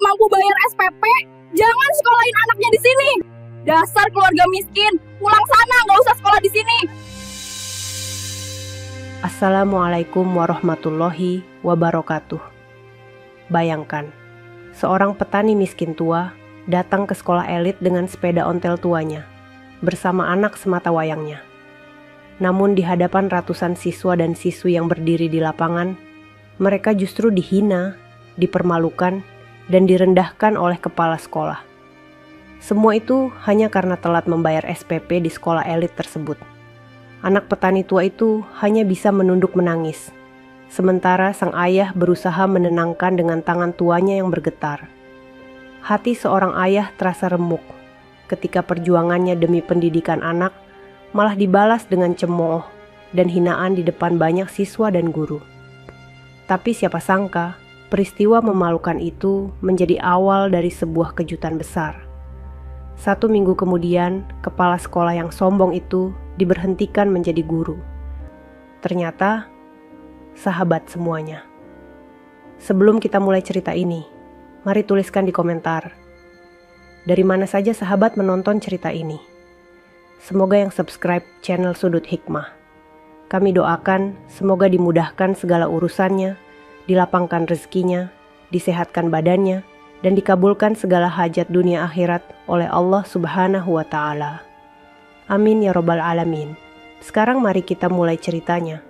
nggak mampu bayar SPP, jangan sekolahin anaknya di sini. Dasar keluarga miskin, pulang sana, nggak usah sekolah di sini. Assalamualaikum warahmatullahi wabarakatuh. Bayangkan, seorang petani miskin tua datang ke sekolah elit dengan sepeda ontel tuanya, bersama anak semata wayangnya. Namun di hadapan ratusan siswa dan siswi yang berdiri di lapangan, mereka justru dihina, dipermalukan, dan direndahkan oleh kepala sekolah. Semua itu hanya karena telat membayar SPP di sekolah elit tersebut. Anak petani tua itu hanya bisa menunduk menangis, sementara sang ayah berusaha menenangkan dengan tangan tuanya yang bergetar. Hati seorang ayah terasa remuk ketika perjuangannya demi pendidikan anak malah dibalas dengan cemooh dan hinaan di depan banyak siswa dan guru. Tapi siapa sangka, peristiwa memalukan itu menjadi awal dari sebuah kejutan besar. 1 minggu kemudian, kepala sekolah yang sombong itu diberhentikan menjadi guru. Ternyata, sahabat semuanya. Sebelum kita mulai cerita ini, mari tuliskan di komentar, dari mana saja sahabat menonton cerita ini. Semoga yang subscribe channel Sudut Hikmah. Kami doakan semoga dimudahkan segala urusannya, dilapangkan rezekinya, disehatkan badannya, dan dikabulkan segala hajat dunia akhirat oleh Allah Subhanahu wa Ta'ala. Amin ya Robbal Alamin. Sekarang mari kita mulai ceritanya.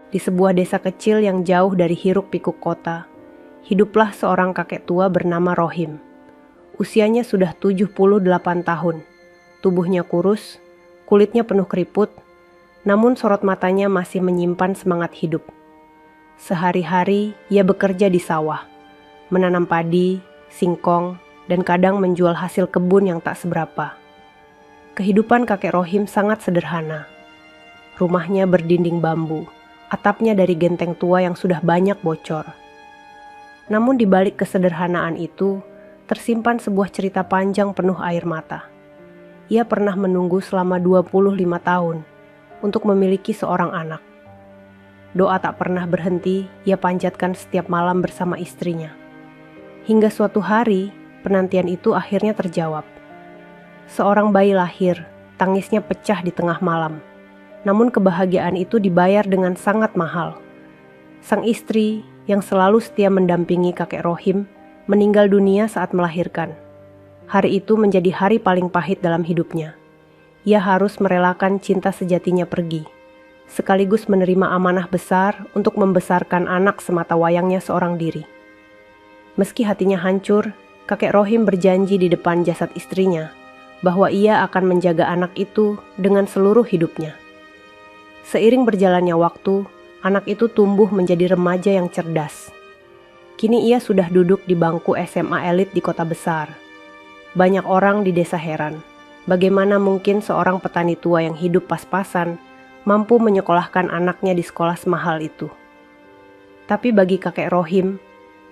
Di sebuah desa kecil yang jauh dari hiruk-pikuk kota, hiduplah seorang kakek tua bernama Rohim. Usianya sudah 78 tahun. Tubuhnya kurus, kulitnya penuh keriput, namun sorot matanya masih menyimpan semangat hidup. Sehari-hari ia bekerja di sawah, menanam padi, singkong, dan kadang menjual hasil kebun yang tak seberapa. Kehidupan kakek Rohim sangat sederhana. Rumahnya berdinding bambu, atapnya dari genteng tua yang sudah banyak bocor. Namun di balik kesederhanaan itu, tersimpan sebuah cerita panjang penuh air mata. Ia pernah menunggu selama 25 tahun untuk memiliki seorang anak. Doa tak pernah berhenti ia panjatkan setiap malam bersama istrinya. Hingga suatu hari, penantian itu akhirnya terjawab. Seorang bayi lahir, tangisnya pecah di tengah malam. Namun kebahagiaan itu dibayar dengan sangat mahal. Sang istri yang selalu setia mendampingi kakek Rohim meninggal dunia saat melahirkan. Hari itu menjadi hari paling pahit dalam hidupnya. Ia harus merelakan cinta sejatinya pergi, sekaligus menerima amanah besar untuk membesarkan anak semata wayangnya seorang diri. Meski hatinya hancur, kakek Rohim berjanji di depan jasad istrinya bahwa ia akan menjaga anak itu dengan seluruh hidupnya. Seiring berjalannya waktu, anak itu tumbuh menjadi remaja yang cerdas. Kini ia sudah duduk di bangku SMA elit di kota besar. Banyak orang di desa heran, bagaimana mungkin seorang petani tua yang hidup pas-pasan mampu menyekolahkan anaknya di sekolah semahal itu. Tapi bagi kakek Rohim,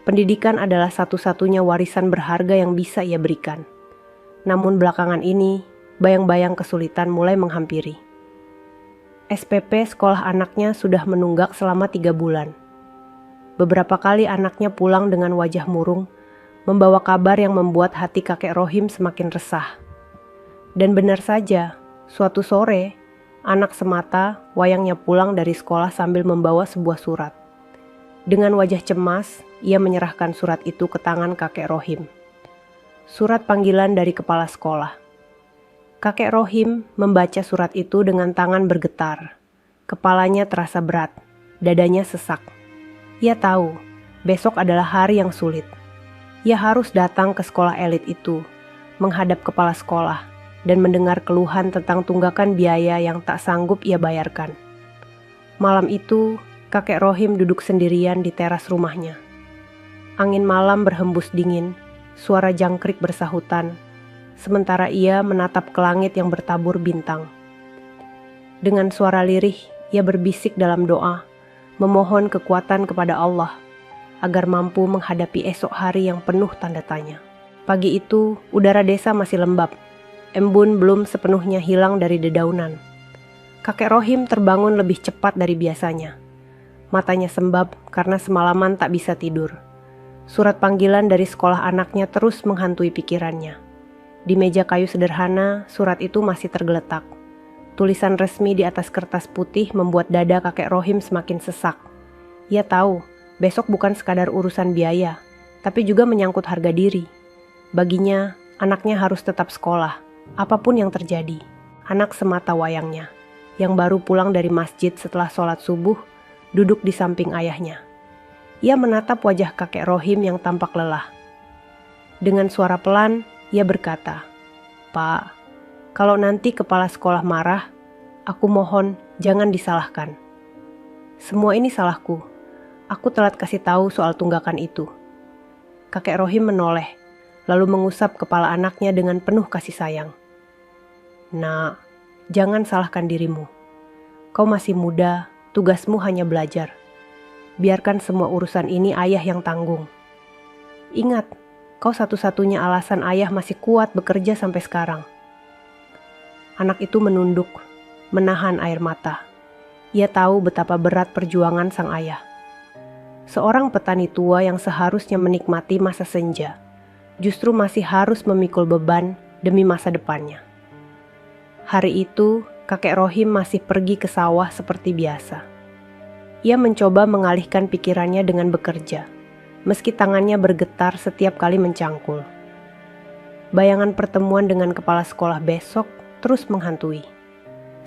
pendidikan adalah satu-satunya warisan berharga yang bisa ia berikan. Namun belakangan ini, bayang-bayang kesulitan mulai menghampiri. SPP sekolah anaknya sudah menunggak selama 3 bulan. Beberapa kali anaknya pulang dengan wajah murung, membawa kabar yang membuat hati kakek Rohim semakin resah. Dan benar saja, suatu sore, anak semata wayangnya pulang dari sekolah sambil membawa sebuah surat. Dengan wajah cemas, ia menyerahkan surat itu ke tangan kakek Rohim. Surat panggilan dari kepala sekolah. Kakek Rohim membaca surat itu dengan tangan bergetar. Kepalanya terasa berat, dadanya sesak. Ia tahu, besok adalah hari yang sulit. Ia harus datang ke sekolah elit itu, menghadap kepala sekolah, dan mendengar keluhan tentang tunggakan biaya yang tak sanggup ia bayarkan. Malam itu, kakek Rohim duduk sendirian di teras rumahnya. Angin malam berhembus dingin, suara jangkrik bersahutan, sementara ia menatap ke langit yang bertabur bintang. Dengan suara lirih, ia berbisik dalam doa, memohon kekuatan kepada Allah, agar mampu menghadapi esok hari yang penuh tanda tanya. Pagi itu, udara desa masih lembab. Embun belum sepenuhnya hilang dari dedaunan. Kakek Rohim terbangun lebih cepat dari biasanya. Matanya sembab karena semalaman tak bisa tidur. Surat panggilan dari sekolah anaknya terus menghantui pikirannya. Di meja kayu sederhana, surat itu masih tergeletak. Tulisan resmi di atas kertas putih membuat dada kakek Rohim semakin sesak. Ia tahu, besok bukan sekadar urusan biaya, tapi juga menyangkut harga diri. Baginya, anaknya harus tetap sekolah, apapun yang terjadi. Anak semata wayangnya, yang baru pulang dari masjid setelah sholat subuh, duduk di samping ayahnya. Ia menatap wajah kakek Rohim yang tampak lelah. Dengan suara pelan, ia berkata, "Pak, kalau nanti kepala sekolah marah, aku mohon jangan disalahkan. Semua ini salahku. Aku telat kasih tahu soal tunggakan itu." Kakek Rohim menoleh, lalu mengusap kepala anaknya dengan penuh kasih sayang. "Nak, jangan salahkan dirimu. Kau masih muda, tugasmu hanya belajar. Biarkan semua urusan ini ayah yang tanggung. Ingat, kau satu-satunya alasan ayah masih kuat bekerja sampai sekarang." Anak itu menunduk, menahan air mata. Ia tahu betapa berat perjuangan sang ayah. Seorang petani tua yang seharusnya menikmati masa senja, justru masih harus memikul beban demi masa depannya. Hari itu, kakek Rohim masih pergi ke sawah seperti biasa. Ia mencoba mengalihkan pikirannya dengan bekerja, meski tangannya bergetar setiap kali mencangkul. Bayangan pertemuan dengan kepala sekolah besok terus menghantui.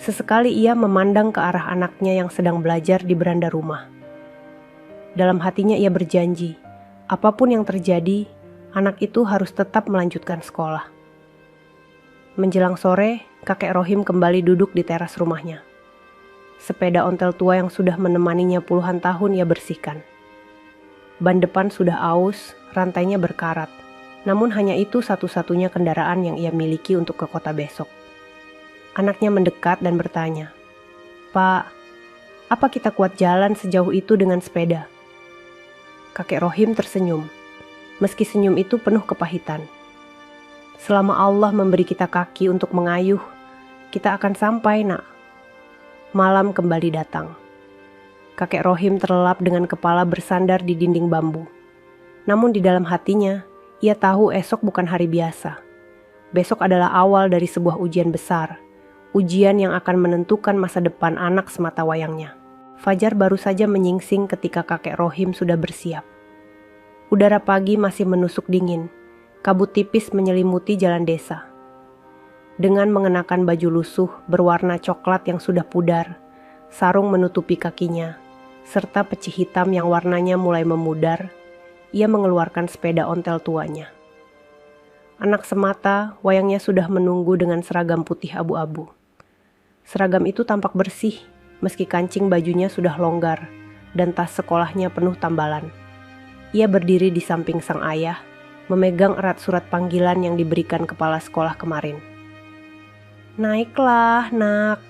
Sesekali ia memandang ke arah anaknya yang sedang belajar di beranda rumah. Dalam hatinya ia berjanji, apapun yang terjadi, anak itu harus tetap melanjutkan sekolah. Menjelang sore, kakek Rohim kembali duduk di teras rumahnya. Sepeda ontel tua yang sudah menemaninya puluhan tahun ia bersihkan. Ban depan sudah aus, rantainya berkarat. Namun hanya itu satu-satunya kendaraan yang ia miliki untuk ke kota besok. Anaknya mendekat dan bertanya, "Pak, apa kita kuat jalan sejauh itu dengan sepeda?" Kakek Rohim tersenyum, meski senyum itu penuh kepahitan. "Selama Allah memberi kita kaki untuk mengayuh, kita akan sampai, Nak." Malam kembali datang. Kakek Rohim terlelap dengan kepala bersandar di dinding bambu. Namun di dalam hatinya, ia tahu esok bukan hari biasa. Besok adalah awal dari sebuah ujian besar. Ujian yang akan menentukan masa depan anak semata wayangnya. Fajar baru saja menyingsing ketika kakek Rohim sudah bersiap. Udara pagi masih menusuk dingin. Kabut tipis menyelimuti jalan desa. Dengan mengenakan baju lusuh berwarna coklat yang sudah pudar, sarung menutupi kakinya, serta peci hitam yang warnanya mulai memudar, ia mengeluarkan sepeda ontel tuanya. Anak semata, wayangnya sudah menunggu dengan seragam putih abu-abu. Seragam itu tampak bersih, meski kancing bajunya sudah longgar, dan tas sekolahnya penuh tambalan. Ia berdiri di samping sang ayah, memegang erat surat panggilan yang diberikan kepala sekolah kemarin. "Naiklah, Nak.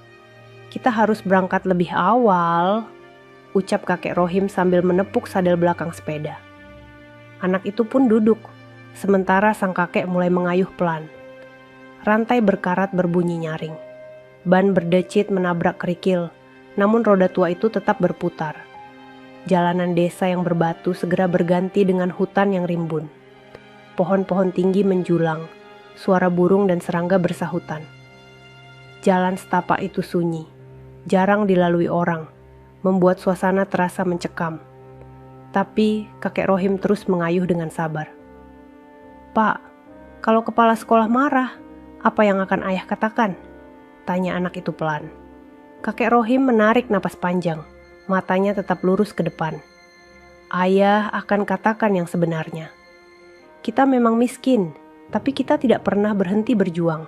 Kita harus berangkat lebih awal," ucap kakek Rohim sambil menepuk sadel belakang sepeda. Anak itu pun duduk, sementara sang kakek mulai mengayuh pelan. Rantai berkarat berbunyi nyaring. Ban berdecit menabrak kerikil, namun roda tua itu tetap berputar. Jalanan desa yang berbatu segera berganti dengan hutan yang rimbun. Pohon-pohon tinggi menjulang, suara burung dan serangga bersahutan. Jalan setapak itu sunyi, jarang dilalui orang, membuat suasana terasa mencekam. Tapi kakek Rohim terus mengayuh dengan sabar. "Pak, kalau kepala sekolah marah, apa yang akan ayah katakan?" tanya anak itu pelan. Kakek Rohim menarik napas panjang, matanya tetap lurus ke depan. "Ayah akan katakan yang sebenarnya. Kita memang miskin, tapi kita tidak pernah berhenti berjuang.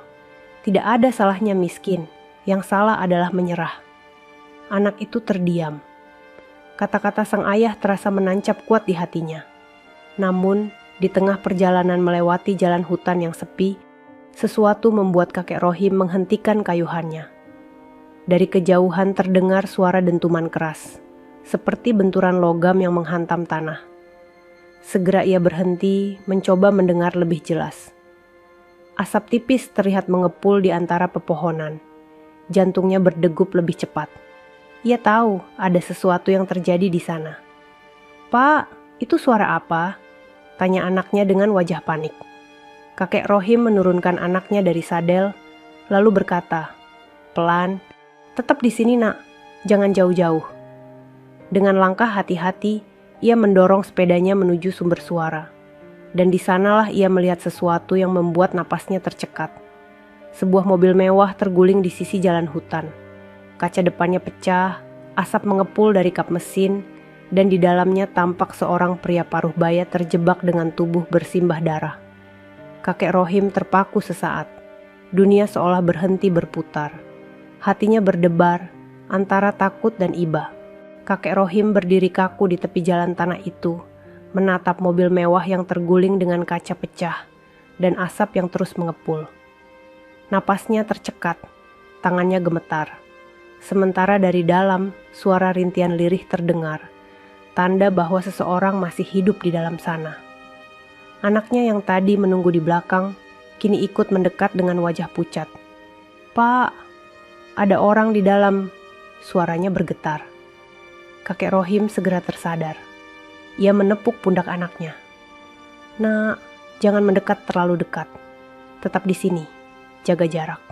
Tidak ada salahnya miskin, yang salah adalah menyerah." Anak itu terdiam. Kata-kata sang ayah terasa menancap kuat di hatinya. Namun, di tengah perjalanan melewati jalan hutan yang sepi, sesuatu membuat kakek Rohim menghentikan kayuhannya. Dari kejauhan terdengar suara dentuman keras, seperti benturan logam yang menghantam tanah. Segera ia berhenti, mencoba mendengar lebih jelas. Asap tipis terlihat mengepul di antara pepohonan. Jantungnya berdegup lebih cepat. Ia tahu ada sesuatu yang terjadi di sana. "Pak, itu suara apa?" tanya anaknya dengan wajah panik. Kakek Rohim menurunkan anaknya dari sadel, lalu berkata, "Pelan, tetap di sini nak, jangan jauh-jauh." Dengan langkah hati-hati, ia mendorong sepedanya menuju sumber suara. Dan di sanalah ia melihat sesuatu yang membuat napasnya tercekat. Sebuah mobil mewah terguling di sisi jalan hutan. Kaca depannya pecah, asap mengepul dari kap mesin, dan di dalamnya tampak seorang pria paruh baya terjebak dengan tubuh bersimbah darah. Kakek Rohim terpaku sesaat. Dunia seolah berhenti berputar. Hatinya berdebar antara takut dan iba. Kakek Rohim berdiri kaku di tepi jalan tanah itu, menatap mobil mewah yang terguling dengan kaca pecah dan asap yang terus mengepul. Napasnya tercekat, tangannya gemetar. Sementara dari dalam, suara rintian lirih terdengar, tanda bahwa seseorang masih hidup di dalam sana. Anaknya yang tadi menunggu di belakang, kini ikut mendekat dengan wajah pucat. "Pak, ada orang di dalam," suaranya bergetar. Kakek Rohim segera tersadar. Ia menepuk pundak anaknya. "Nak, jangan mendekat terlalu dekat. Tetap di sini, jaga jarak."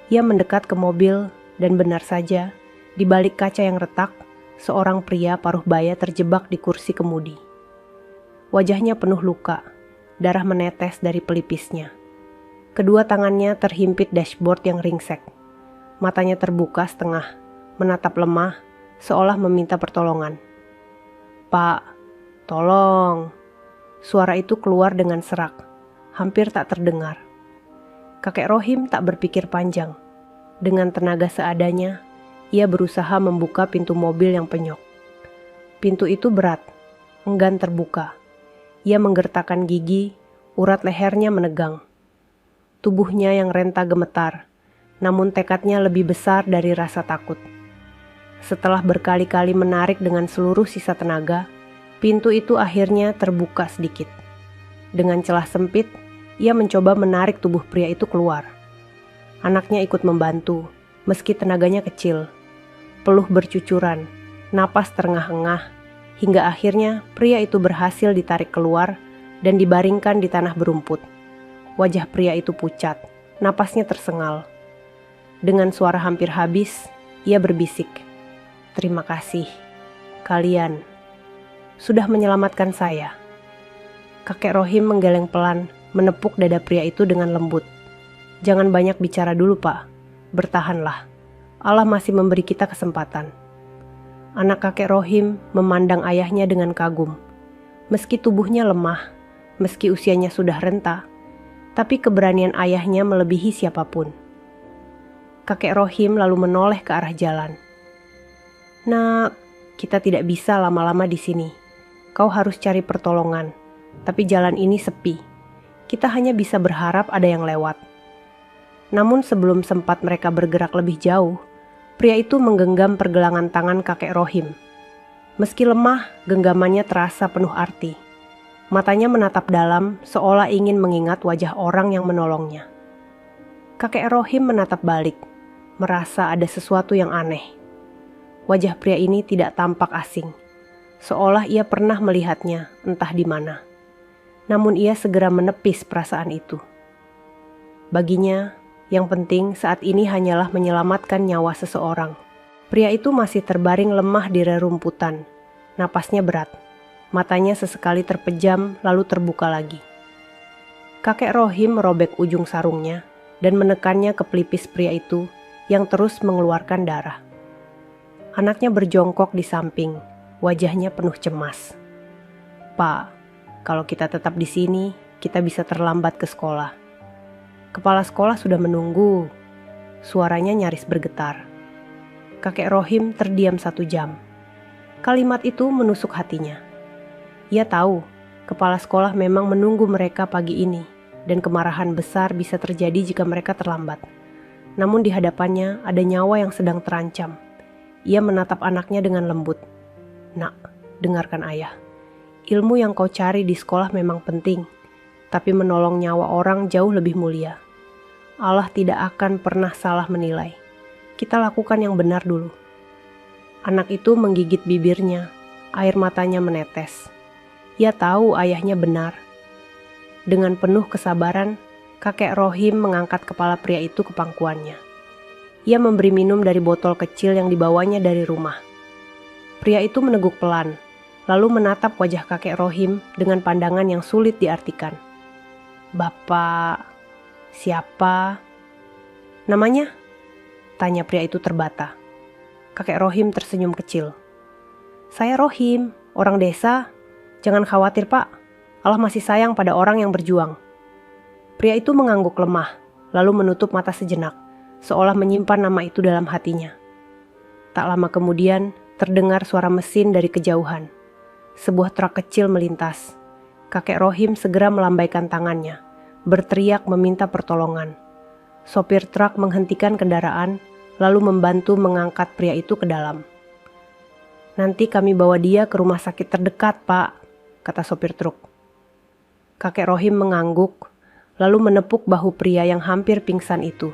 Ia mendekat ke mobil dan benar saja, di balik kaca yang retak, seorang pria paruh baya terjebak di kursi kemudi. Wajahnya penuh luka, darah menetes dari pelipisnya. Kedua tangannya terhimpit dashboard yang ringsek. Matanya terbuka setengah, menatap lemah, seolah meminta pertolongan. "Pak, tolong." Suara itu keluar dengan serak, hampir tak terdengar. Kakek Rohim tak berpikir panjang. Dengan tenaga seadanya, ia berusaha membuka pintu mobil yang penyok. Pintu itu berat, enggan terbuka. Ia menggertakkan gigi, urat lehernya menegang. Tubuhnya yang renta gemetar, namun tekadnya lebih besar dari rasa takut. Setelah berkali-kali menarik dengan seluruh sisa tenaga, pintu itu akhirnya terbuka sedikit. Dengan celah sempit, ia mencoba menarik tubuh pria itu keluar. Anaknya ikut membantu, meski tenaganya kecil. Peluh bercucuran, napas terengah-engah, hingga akhirnya pria itu berhasil ditarik keluar dan dibaringkan di tanah berumput. Wajah pria itu pucat, napasnya tersengal. Dengan suara hampir habis, ia berbisik, "Terima kasih, kalian sudah menyelamatkan saya." Kakek Rohim menggeleng pelan, menepuk dada pria itu dengan lembut. "Jangan banyak bicara dulu, Pak. Bertahanlah. Allah masih memberi kita kesempatan." Anak kakek Rohim memandang ayahnya dengan kagum. Meski tubuhnya lemah, meski usianya sudah renta, tapi keberanian ayahnya melebihi siapapun. Kakek Rohim lalu menoleh ke arah jalan. "Nak, kita tidak bisa lama-lama di sini. Kau harus cari pertolongan, tapi jalan ini sepi. Kita hanya bisa berharap ada yang lewat." Namun sebelum sempat mereka bergerak lebih jauh, pria itu menggenggam pergelangan tangan kakek Rohim. Meski lemah, genggamannya terasa penuh arti. Matanya menatap dalam, seolah ingin mengingat wajah orang yang menolongnya. Kakek Rohim menatap balik, merasa ada sesuatu yang aneh. Wajah pria ini tidak tampak asing, seolah ia pernah melihatnya entah di mana. Namun ia segera menepis perasaan itu. Baginya, yang penting saat ini hanyalah menyelamatkan nyawa seseorang. Pria itu masih terbaring lemah di rerumputan. Napasnya berat. Matanya sesekali terpejam lalu terbuka lagi. Kakek Rohim merobek ujung sarungnya dan menekannya ke pelipis pria itu yang terus mengeluarkan darah. Anaknya berjongkok di samping, wajahnya penuh cemas. "Pak, kalau kita tetap di sini, kita bisa terlambat ke sekolah. Kepala sekolah sudah menunggu." Suaranya nyaris bergetar. Kakek Rohim terdiam 1 jam. Kalimat itu menusuk hatinya. Ia tahu, kepala sekolah memang menunggu mereka pagi ini, dan kemarahan besar bisa terjadi jika mereka terlambat. Namun di hadapannya ada nyawa yang sedang terancam. Ia menatap anaknya dengan lembut. "Nak, dengarkan ayah. Ilmu yang kau cari di sekolah memang penting, tapi menolong nyawa orang jauh lebih mulia. Allah tidak akan pernah salah menilai. Kita lakukan yang benar dulu." Anak itu menggigit bibirnya, air matanya menetes. Ia tahu ayahnya benar. Dengan penuh kesabaran, kakek Rohim mengangkat kepala pria itu ke pangkuannya. Ia memberi minum dari botol kecil yang dibawanya dari rumah. Pria itu meneguk pelan, lalu menatap wajah kakek Rohim dengan pandangan yang sulit diartikan. "Bapak, siapa?" "Namanya?" tanya pria itu terbata. Kakek Rohim tersenyum kecil. "Saya Rohim, orang desa. Jangan khawatir, Pak. Allah masih sayang pada orang yang berjuang." Pria itu mengangguk lemah, lalu menutup mata sejenak, seolah menyimpan nama itu dalam hatinya. Tak lama kemudian, terdengar suara mesin dari kejauhan. Sebuah truk kecil melintas. Kakek Rohim segera melambaikan tangannya, berteriak meminta pertolongan. Sopir truk menghentikan kendaraan, lalu membantu mengangkat pria itu ke dalam. "Nanti kami bawa dia ke rumah sakit terdekat, Pak," kata sopir truk. Kakek Rohim mengangguk, lalu menepuk bahu pria yang hampir pingsan itu.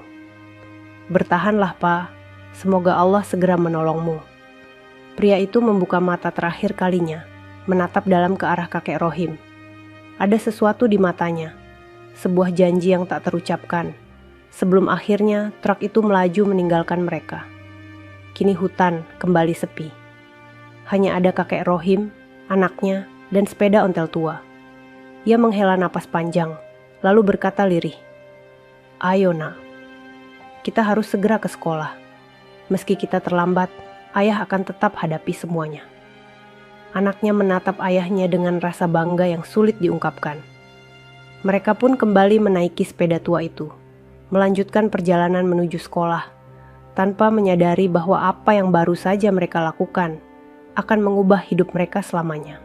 "Bertahanlah, Pak. Semoga Allah segera menolongmu." Pria itu membuka mata terakhir kalinya, menatap dalam ke arah kakek Rohim. Ada sesuatu di matanya, sebuah janji yang tak terucapkan. Sebelum akhirnya truk itu melaju meninggalkan mereka. Kini hutan kembali sepi. Hanya ada kakek Rohim, anaknya, dan sepeda ontel tua. Ia menghela napas panjang, lalu berkata lirih, "Ayo nak, kita harus segera ke sekolah. Meski kita terlambat, ayah akan tetap hadapi semuanya." Anaknya menatap ayahnya dengan rasa bangga yang sulit diungkapkan. Mereka pun kembali menaiki sepeda tua itu, melanjutkan perjalanan menuju sekolah, tanpa menyadari bahwa apa yang baru saja mereka lakukan akan mengubah hidup mereka selamanya.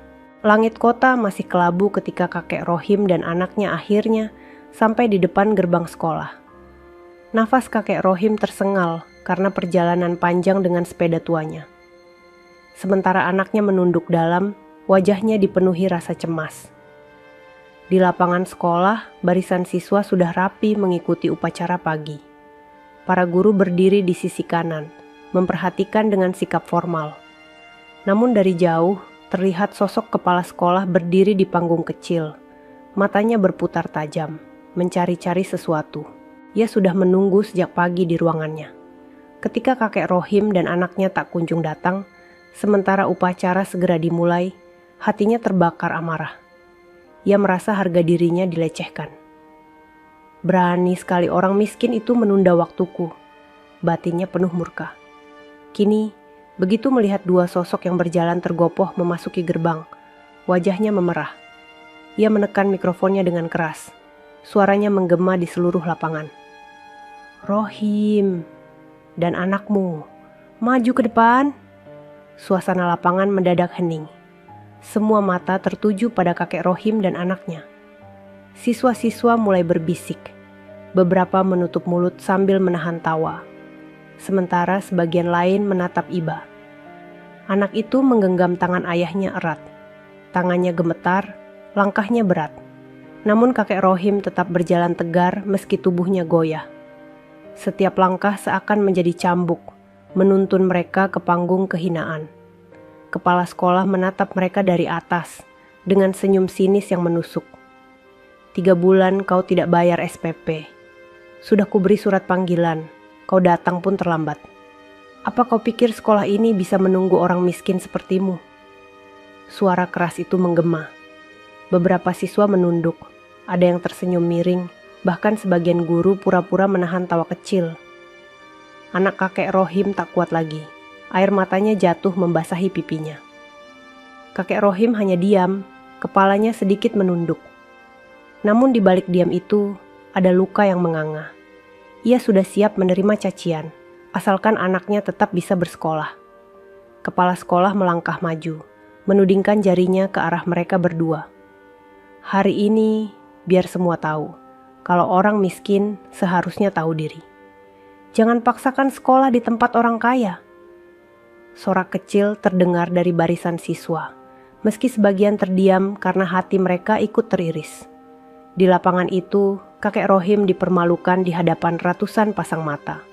Langit kota masih kelabu ketika kakek Rohim dan anaknya akhirnya sampai di depan gerbang sekolah. Nafas kakek Rohim tersengal karena perjalanan panjang dengan sepeda tuanya. Sementara anaknya menunduk dalam, wajahnya dipenuhi rasa cemas. Di lapangan sekolah, barisan siswa sudah rapi mengikuti upacara pagi. Para guru berdiri di sisi kanan, memperhatikan dengan sikap formal. Namun dari jauh, terlihat sosok kepala sekolah berdiri di panggung kecil. Matanya berputar tajam, mencari-cari sesuatu. Ia sudah menunggu sejak pagi di ruangannya. Ketika kakek Rohim dan anaknya tak kunjung datang, sementara upacara segera dimulai, hatinya terbakar amarah. Ia merasa harga dirinya dilecehkan. "Berani sekali orang miskin itu menunda waktuku," batinnya penuh murka. Kini, begitu melihat dua sosok yang berjalan tergopoh memasuki gerbang, wajahnya memerah. Ia menekan mikrofonnya dengan keras. Suaranya menggema di seluruh lapangan. "Rohim dan anakmu, maju ke depan." Suasana lapangan mendadak hening. Semua mata tertuju pada kakek Rohim dan anaknya. Siswa-siswa mulai berbisik. Beberapa menutup mulut sambil menahan tawa. Sementara sebagian lain menatap iba. Anak itu menggenggam tangan ayahnya erat. Tangannya gemetar, langkahnya berat. Namun kakek Rohim tetap berjalan tegar meski tubuhnya goyah. Setiap langkah seakan menjadi cambuk, menuntun mereka ke panggung kehinaan. Kepala sekolah menatap mereka dari atas, dengan senyum sinis yang menusuk. 3 bulan kau tidak bayar SPP. Sudah kuberi surat panggilan, kau datang pun terlambat. Apa kau pikir sekolah ini bisa menunggu orang miskin sepertimu? Suara keras itu menggema. Beberapa siswa menunduk, ada yang tersenyum miring, bahkan sebagian guru pura-pura menahan tawa kecil. Anak kakek Rohim tak kuat lagi. Air matanya jatuh membasahi pipinya. Kakek Rohim hanya diam, kepalanya sedikit menunduk. Namun di balik diam itu, ada luka yang menganga. Ia sudah siap menerima cacian, asalkan anaknya tetap bisa bersekolah. Kepala sekolah melangkah maju, menudingkan jarinya ke arah mereka berdua. Hari ini, biar semua tahu, kalau orang miskin seharusnya tahu diri. Jangan paksakan sekolah di tempat orang kaya. Sorak kecil terdengar dari barisan siswa, meski sebagian terdiam karena hati mereka ikut teriris. Di lapangan itu, kakek Rohim dipermalukan di hadapan ratusan pasang mata.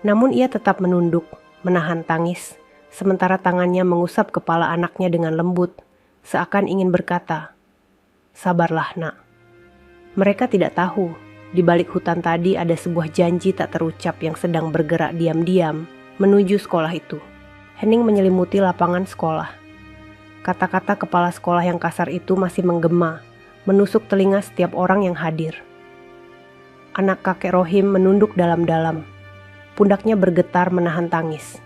Namun ia tetap menunduk, menahan tangis, sementara tangannya mengusap kepala anaknya dengan lembut, seakan ingin berkata, "Sabarlah, Nak." Mereka tidak tahu, di balik hutan tadi ada sebuah janji tak terucap yang sedang bergerak diam-diam menuju sekolah itu. Hening menyelimuti lapangan sekolah. Kata-kata kepala sekolah yang kasar itu masih menggema, menusuk telinga setiap orang yang hadir. Anak kakek Rohim menunduk dalam-dalam. Pundaknya bergetar menahan tangis.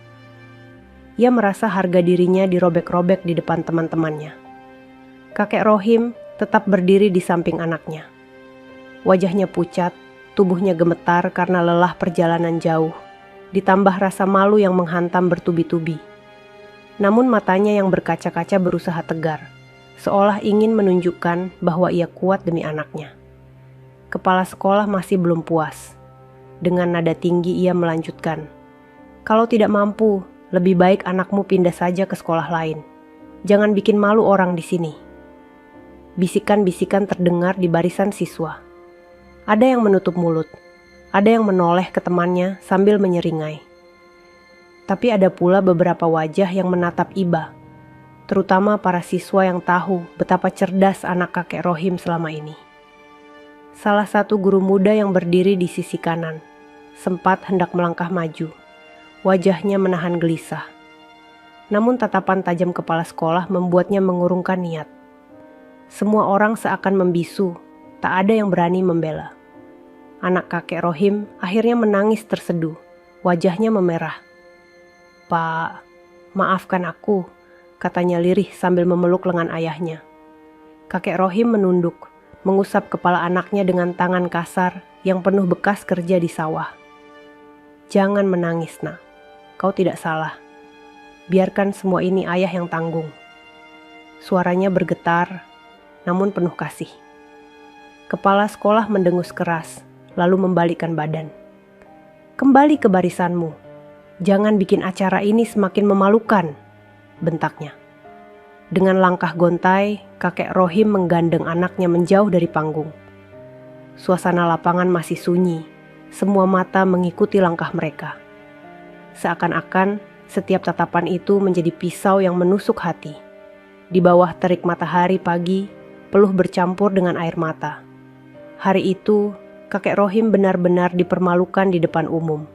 Ia merasa harga dirinya dirobek-robek di depan teman-temannya. Kakek Rohim tetap berdiri di samping anaknya. Wajahnya pucat, tubuhnya gemetar karena lelah perjalanan jauh, ditambah rasa malu yang menghantam bertubi-tubi. Namun matanya yang berkaca-kaca berusaha tegar, seolah ingin menunjukkan bahwa ia kuat demi anaknya. Kepala sekolah masih belum puas. Dengan nada tinggi ia melanjutkan, "Kalau tidak mampu, lebih baik anakmu pindah saja ke sekolah lain. Jangan bikin malu orang di sini." Bisikan-bisikan terdengar di barisan siswa. Ada yang menutup mulut, ada yang menoleh ke temannya sambil menyeringai. Tapi ada pula beberapa wajah yang menatap iba, terutama para siswa yang tahu betapa cerdas anak kakek Rohim selama ini. Salah satu guru muda yang berdiri di sisi kanan, sempat hendak melangkah maju, wajahnya menahan gelisah. Namun tatapan tajam kepala sekolah membuatnya mengurungkan niat. Semua orang seakan membisu, tak ada yang berani membela. Anak kakek Rohim akhirnya menangis terseduh, wajahnya memerah. "Pak, maafkan aku," katanya lirih sambil memeluk lengan ayahnya. Kakek Rohim menunduk, mengusap kepala anaknya dengan tangan kasar yang penuh bekas kerja di sawah. "Jangan menangis, Nak. Kau tidak salah. Biarkan semua ini ayah yang tanggung." Suaranya bergetar, namun penuh kasih. Kepala sekolah mendengus keras, lalu membalikkan badan. "Kembali ke barisanmu. Jangan bikin acara ini semakin memalukan," bentaknya. Dengan langkah gontai, kakek Rohim menggandeng anaknya menjauh dari panggung. Suasana lapangan masih sunyi, semua mata mengikuti langkah mereka. Seakan-akan setiap tatapan itu menjadi pisau yang menusuk hati. Di bawah terik matahari pagi, peluh bercampur dengan air mata. Hari itu, kakek Rohim benar-benar dipermalukan di depan umum.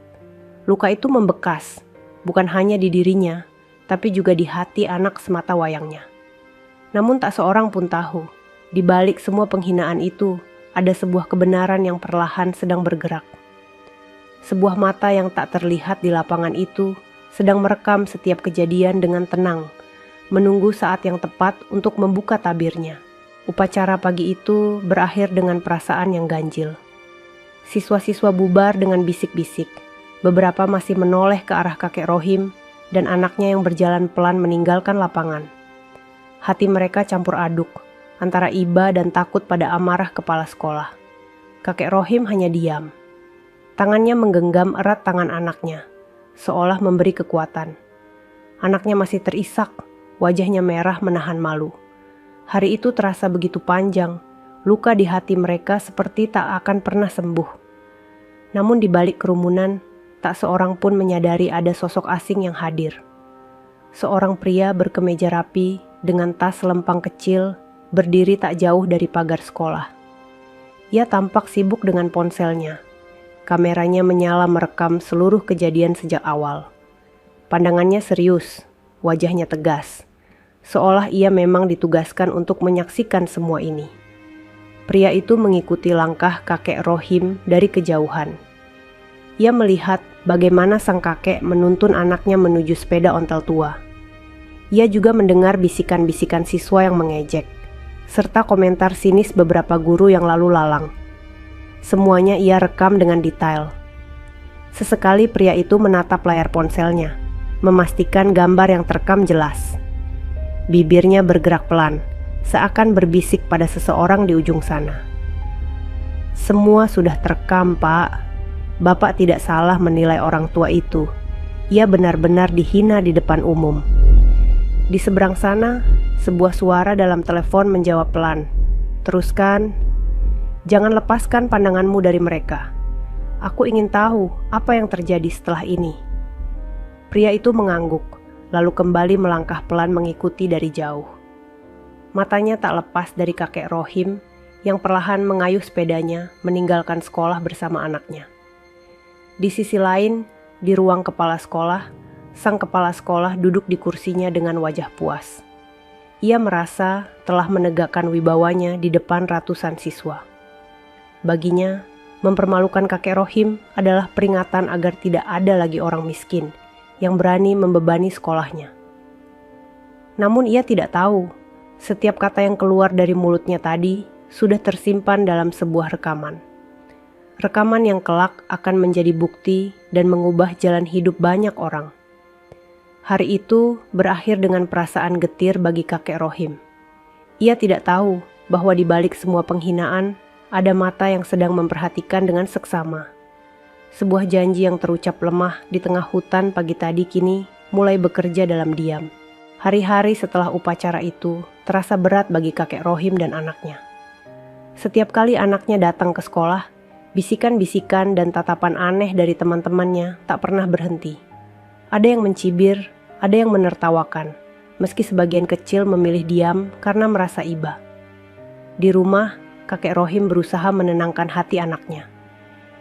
Luka itu membekas, bukan hanya di dirinya, tapi juga di hati anak semata wayangnya. Namun tak seorang pun tahu, di balik semua penghinaan itu, ada sebuah kebenaran yang perlahan sedang bergerak. Sebuah mata yang tak terlihat di lapangan itu sedang merekam setiap kejadian dengan tenang, menunggu saat yang tepat untuk membuka tabirnya. Upacara pagi itu berakhir dengan perasaan yang ganjil. Siswa-siswa bubar dengan bisik-bisik. Beberapa masih menoleh ke arah kakek Rohim dan anaknya yang berjalan pelan meninggalkan lapangan. Hati mereka campur aduk, antara iba dan takut pada amarah kepala sekolah. Kakek Rohim hanya diam. Tangannya menggenggam erat tangan anaknya, seolah memberi kekuatan. Anaknya masih terisak, wajahnya merah menahan malu. Hari itu terasa begitu panjang, luka di hati mereka seperti tak akan pernah sembuh. Namun di balik kerumunan, tak seorang pun menyadari ada sosok asing yang hadir. Seorang pria berkemeja rapi dengan tas selempang kecil berdiri tak jauh dari pagar sekolah. Ia tampak sibuk dengan ponselnya. Kameranya menyala merekam seluruh kejadian sejak awal. Pandangannya serius, wajahnya tegas. Seolah ia memang ditugaskan untuk menyaksikan semua ini. Pria itu mengikuti langkah kakek Rohim dari kejauhan. Ia melihat bagaimana sang kakek menuntun anaknya menuju sepeda ontel tua. Ia juga mendengar bisikan-bisikan siswa yang mengejek, serta komentar sinis beberapa guru yang lalu lalang. Semuanya ia rekam dengan detail. Sesekali pria itu menatap layar ponselnya, memastikan gambar yang terekam jelas. Bibirnya bergerak pelan, seakan berbisik pada seseorang di ujung sana. "Semua sudah terekam, Pak. Bapak tidak salah menilai orang tua itu. Ia benar-benar dihina di depan umum." Di seberang sana, sebuah suara dalam telepon menjawab pelan. "Teruskan. Jangan lepaskan pandanganmu dari mereka. Aku ingin tahu apa yang terjadi setelah ini." Pria itu mengangguk, lalu kembali melangkah pelan mengikuti dari jauh. Matanya tak lepas dari kakek Rohim yang perlahan mengayuh sepedanya meninggalkan sekolah bersama anaknya. Di sisi lain, di ruang kepala sekolah, sang kepala sekolah duduk di kursinya dengan wajah puas. Ia merasa telah menegakkan wibawanya di depan ratusan siswa. Baginya, mempermalukan kakek Rohim adalah peringatan agar tidak ada lagi orang miskin yang berani membebani sekolahnya. Namun ia tidak tahu, setiap kata yang keluar dari mulutnya tadi sudah tersimpan dalam sebuah rekaman. Rekaman yang kelak akan menjadi bukti dan mengubah jalan hidup banyak orang. Hari itu berakhir dengan perasaan getir bagi kakek Rohim. Ia tidak tahu bahwa di balik semua penghinaan, ada mata yang sedang memperhatikan dengan seksama. Sebuah janji yang terucap lemah di tengah hutan pagi tadi kini mulai bekerja dalam diam. Hari-hari setelah upacara itu terasa berat bagi kakek Rohim dan anaknya. Setiap kali anaknya datang ke sekolah, bisikan-bisikan dan tatapan aneh dari teman-temannya tak pernah berhenti. Ada yang mencibir, ada yang menertawakan, meski sebagian kecil memilih diam karena merasa iba. Di rumah, kakek Rohim berusaha menenangkan hati anaknya.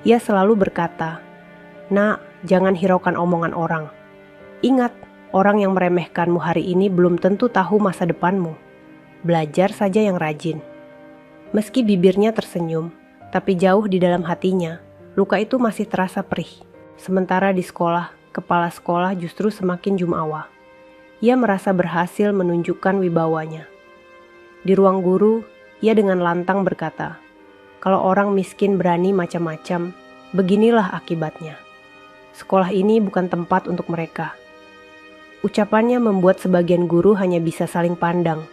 Ia selalu berkata, "Nak, jangan hiraukan omongan orang. Ingat, orang yang meremehkanmu hari ini belum tentu tahu masa depanmu. Belajar saja yang rajin." Meski bibirnya tersenyum, tapi jauh di dalam hatinya, luka itu masih terasa perih. Sementara di sekolah, kepala sekolah justru semakin jumawa. Ia merasa berhasil menunjukkan wibawanya. Di ruang guru, ia dengan lantang berkata, "Kalau orang miskin berani macam-macam, beginilah akibatnya. Sekolah ini bukan tempat untuk mereka." Ucapannya membuat sebagian guru hanya bisa saling pandang,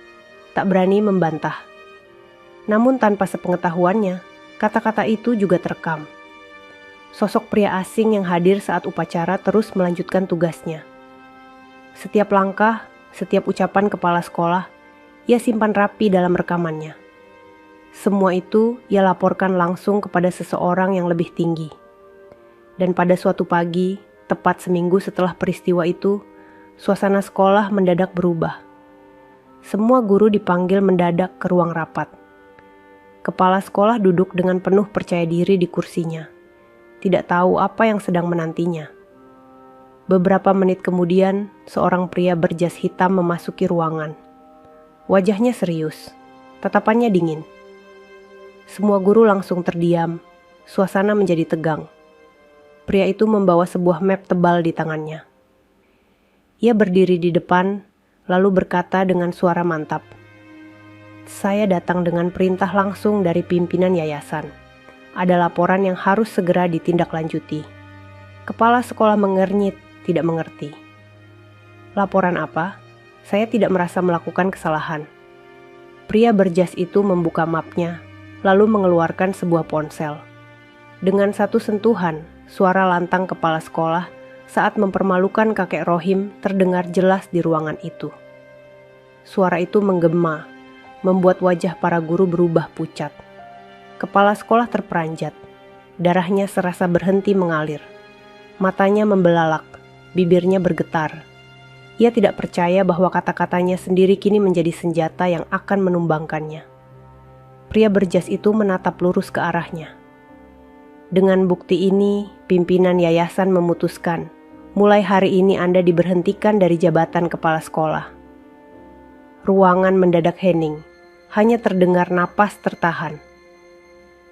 tak berani membantah. Namun tanpa sepengetahuannya, kata-kata itu juga terekam. Sosok pria asing yang hadir saat upacara terus melanjutkan tugasnya. Setiap langkah, setiap ucapan kepala sekolah, ia simpan rapi dalam rekamannya. Semua itu ia laporkan langsung kepada seseorang yang lebih tinggi. Dan pada suatu pagi, tepat seminggu setelah peristiwa itu, suasana sekolah mendadak berubah. Semua guru dipanggil mendadak ke ruang rapat. Kepala sekolah duduk dengan penuh percaya diri di kursinya, tidak tahu apa yang sedang menantinya. Beberapa menit kemudian, seorang pria berjas hitam memasuki ruangan. Wajahnya serius, tatapannya dingin. Semua guru langsung terdiam, suasana menjadi tegang. Pria itu membawa sebuah map tebal di tangannya. Ia berdiri di depan, lalu berkata dengan suara mantap, "Saya datang dengan perintah langsung dari pimpinan yayasan. Ada laporan yang harus segera ditindaklanjuti." Kepala sekolah mengernyit, tidak mengerti. "Laporan apa? Saya tidak merasa melakukan kesalahan." Pria berjas itu membuka mapnya, lalu mengeluarkan sebuah ponsel. Dengan satu sentuhan, suara lantang kepala sekolah saat mempermalukan kakek Rohim terdengar jelas di ruangan itu. Suara itu menggema, membuat wajah para guru berubah pucat. Kepala sekolah terperanjat, darahnya serasa berhenti mengalir. Matanya membelalak, bibirnya bergetar. Ia tidak percaya bahwa kata-katanya sendiri kini menjadi senjata yang akan menumbangkannya. Pria berjas itu menatap lurus ke arahnya. "Dengan bukti ini, pimpinan yayasan memutuskan, mulai hari ini Anda diberhentikan dari jabatan kepala sekolah." Ruangan mendadak hening, hanya terdengar napas tertahan.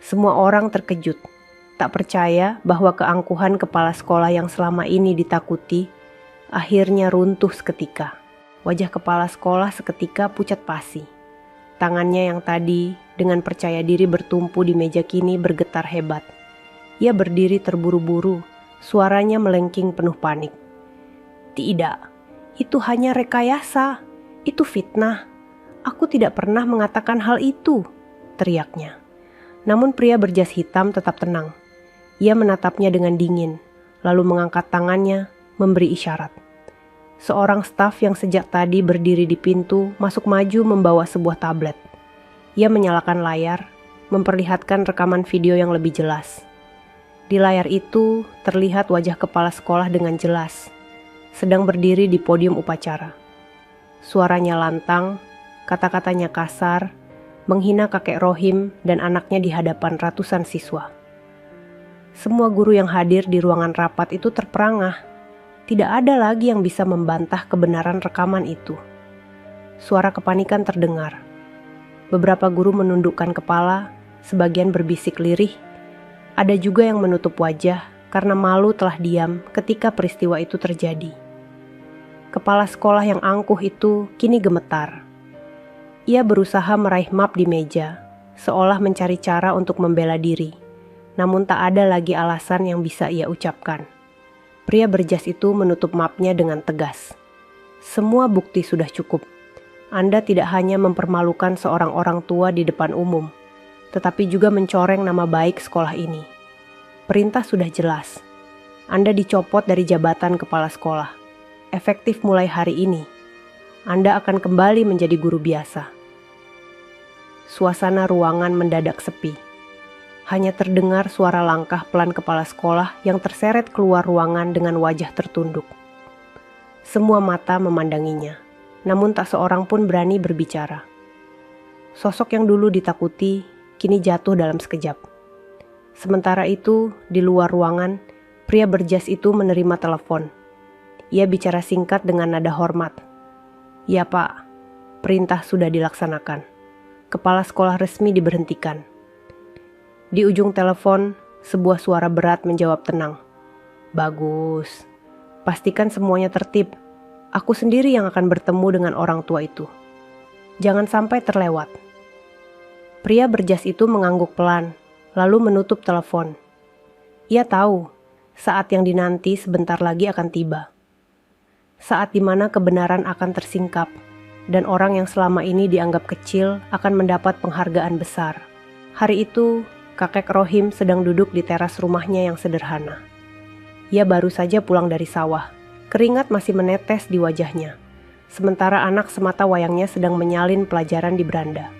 Semua orang terkejut, tak percaya bahwa keangkuhan kepala sekolah yang selama ini ditakuti, akhirnya runtuh seketika. Wajah kepala sekolah seketika pucat pasi. Tangannya yang tadi dengan percaya diri bertumpu di meja kini bergetar hebat. Ia berdiri terburu-buru, suaranya melengking penuh panik. "Tidak, itu hanya rekayasa, itu fitnah. Aku tidak pernah mengatakan hal itu," teriaknya. Namun pria berjas hitam tetap tenang. Ia menatapnya dengan dingin, lalu mengangkat tangannya, memberi isyarat. Seorang staf yang sejak tadi berdiri di pintu masuk maju membawa sebuah tablet. Ia menyalakan layar, memperlihatkan rekaman video yang lebih jelas. Di layar itu terlihat wajah kepala sekolah dengan jelas. sedang berdiri di podium upacara. Suaranya lantang, kata-katanya kasar, menghina kakek Rohim dan anaknya di hadapan ratusan siswa. Semua guru yang hadir di ruangan rapat itu terperangah. Tidak ada lagi yang bisa membantah kebenaran rekaman itu. Suara kepanikan terdengar. Beberapa guru menundukkan kepala, sebagian berbisik lirih. Ada juga yang menutup wajah karena malu telah diam ketika peristiwa itu terjadi. Kepala sekolah yang angkuh itu kini gemetar. Ia berusaha meraih map di meja, seolah mencari cara untuk membela diri. Namun tak ada lagi alasan yang bisa ia ucapkan. Pria berjas itu menutup mapnya dengan tegas. Semua bukti sudah cukup. Anda tidak hanya mempermalukan seorang orang tua di depan umum, tetapi juga mencoreng nama baik sekolah ini. Perintah sudah jelas. Anda dicopot dari jabatan kepala sekolah. Efektif mulai hari ini. Anda akan kembali menjadi guru biasa. Suasana ruangan mendadak sepi. Hanya terdengar suara langkah pelan kepala sekolah yang terseret keluar ruangan dengan wajah tertunduk. Semua mata memandanginya, namun tak seorang pun berani berbicara. Sosok yang dulu ditakuti, kini jatuh dalam sekejap. Sementara itu, di luar ruangan, pria berjas itu menerima telepon. Ia bicara singkat dengan nada hormat. "Ya Pak, perintah sudah dilaksanakan. Kepala sekolah resmi diberhentikan." Di ujung telepon, sebuah suara berat menjawab tenang. "Bagus. Pastikan semuanya tertib. Aku sendiri yang akan bertemu dengan orang tua itu. Jangan sampai terlewat." Pria berjas itu mengangguk pelan, lalu menutup telepon. Ia tahu, saat yang dinanti sebentar lagi akan tiba. Saat di mana kebenaran akan tersingkap, dan orang yang selama ini dianggap kecil akan mendapat penghargaan besar. Hari itu, kakek Rohim sedang duduk di teras rumahnya yang sederhana. Ia baru saja pulang dari sawah. Keringat masih menetes di wajahnya, sementara anak semata wayangnya sedang menyalin pelajaran di beranda.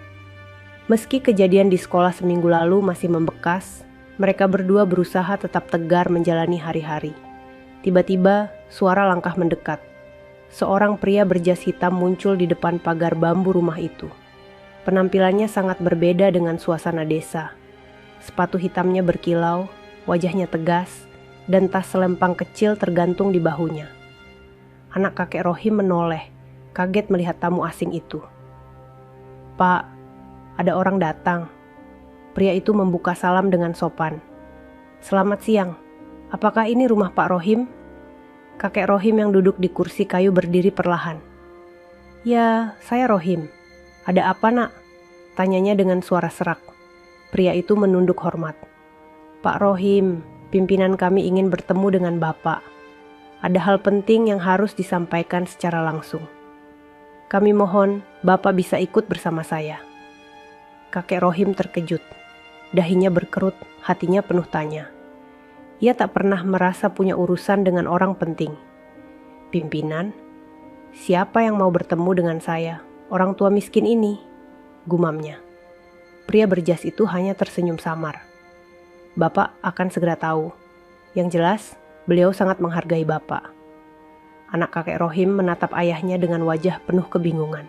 Meski kejadian di sekolah seminggu lalu masih membekas, mereka berdua berusaha tetap tegar menjalani hari-hari. Tiba-tiba, suara langkah mendekat. Seorang pria berjas hitam muncul di depan pagar bambu rumah itu. Penampilannya sangat berbeda dengan suasana desa. Sepatu hitamnya berkilau, wajahnya tegas, dan tas selempang kecil tergantung di bahunya. Anak kakek Rohim menoleh, kaget melihat tamu asing itu. "Pak, ada orang datang." Pria itu membuka salam dengan sopan. "Selamat siang, apakah ini rumah Pak Rohim?" Kakek Rohim yang duduk di kursi kayu berdiri perlahan. "Ya, saya Rohim. Ada apa nak?" tanyanya dengan suara serak. Pria itu menunduk hormat. "Pak Rohim, pimpinan kami ingin bertemu dengan Bapak. Ada hal penting yang harus disampaikan secara langsung. Kami mohon Bapak bisa ikut bersama saya." Kakek Rohim terkejut. Dahinya berkerut, hatinya penuh tanya. Ia tak pernah merasa punya urusan dengan orang penting. "Pimpinan? Siapa yang mau bertemu dengan saya, orang tua miskin ini?" gumamnya. Pria berjas itu hanya tersenyum samar. "Bapak akan segera tahu. Yang jelas, beliau sangat menghargai Bapak." Anak kakek Rohim menatap ayahnya dengan wajah penuh kebingungan.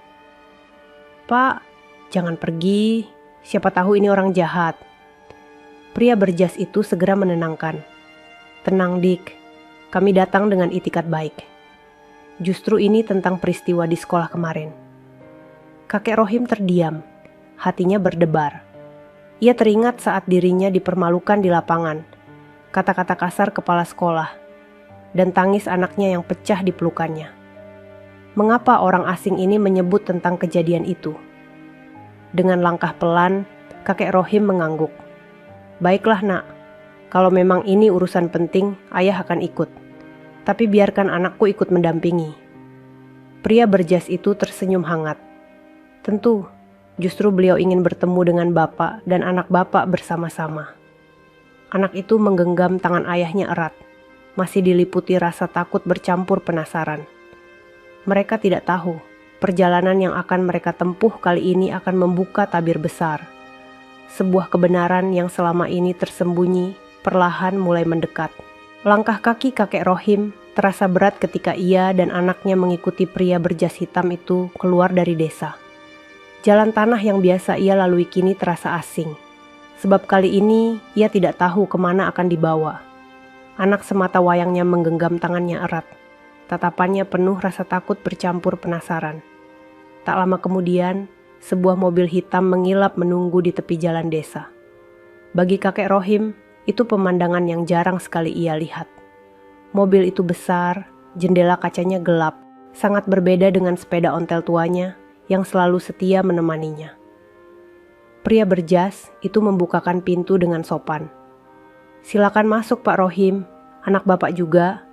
"Pak, jangan pergi. Siapa tahu ini orang jahat." Pria berjas itu segera menenangkan. "Tenang Dik, kami datang dengan itikat baik. Justru ini tentang peristiwa di sekolah kemarin." Kakek Rohim terdiam, hatinya berdebar. Ia teringat saat dirinya dipermalukan di lapangan, kata-kata kasar kepala sekolah, dan tangis anaknya yang pecah di pelukannya. Mengapa orang asing ini menyebut tentang kejadian itu? Dengan langkah pelan, kakek Rohim mengangguk. "Baiklah nak, kalau memang ini urusan penting, ayah akan ikut. Tapi biarkan anakku ikut mendampingi." Pria berjas itu tersenyum hangat. "Tentu, justru beliau ingin bertemu dengan Bapak dan anak Bapak bersama-sama." Anak itu menggenggam tangan ayahnya erat, masih diliputi rasa takut bercampur penasaran. Mereka tidak tahu, perjalanan yang akan mereka tempuh kali ini akan membuka tabir besar. Sebuah kebenaran yang selama ini tersembunyi perlahan mulai mendekat. Langkah kaki kakek Rohim terasa berat ketika ia dan anaknya mengikuti pria berjas hitam itu keluar dari desa. Jalan tanah yang biasa ia lalui kini terasa asing, sebab kali ini ia tidak tahu kemana akan dibawa. Anak semata wayangnya menggenggam tangannya erat. Tatapannya penuh rasa takut bercampur penasaran. Tak lama kemudian, sebuah mobil hitam mengilap menunggu di tepi jalan desa. Bagi kakek Rohim, itu pemandangan yang jarang sekali ia lihat. Mobil itu besar, jendela kacanya gelap, sangat berbeda dengan sepeda ontel tuanya yang selalu setia menemaninya. Pria berjas itu membukakan pintu dengan sopan. "Silakan masuk Pak Rohim, anak Bapak juga."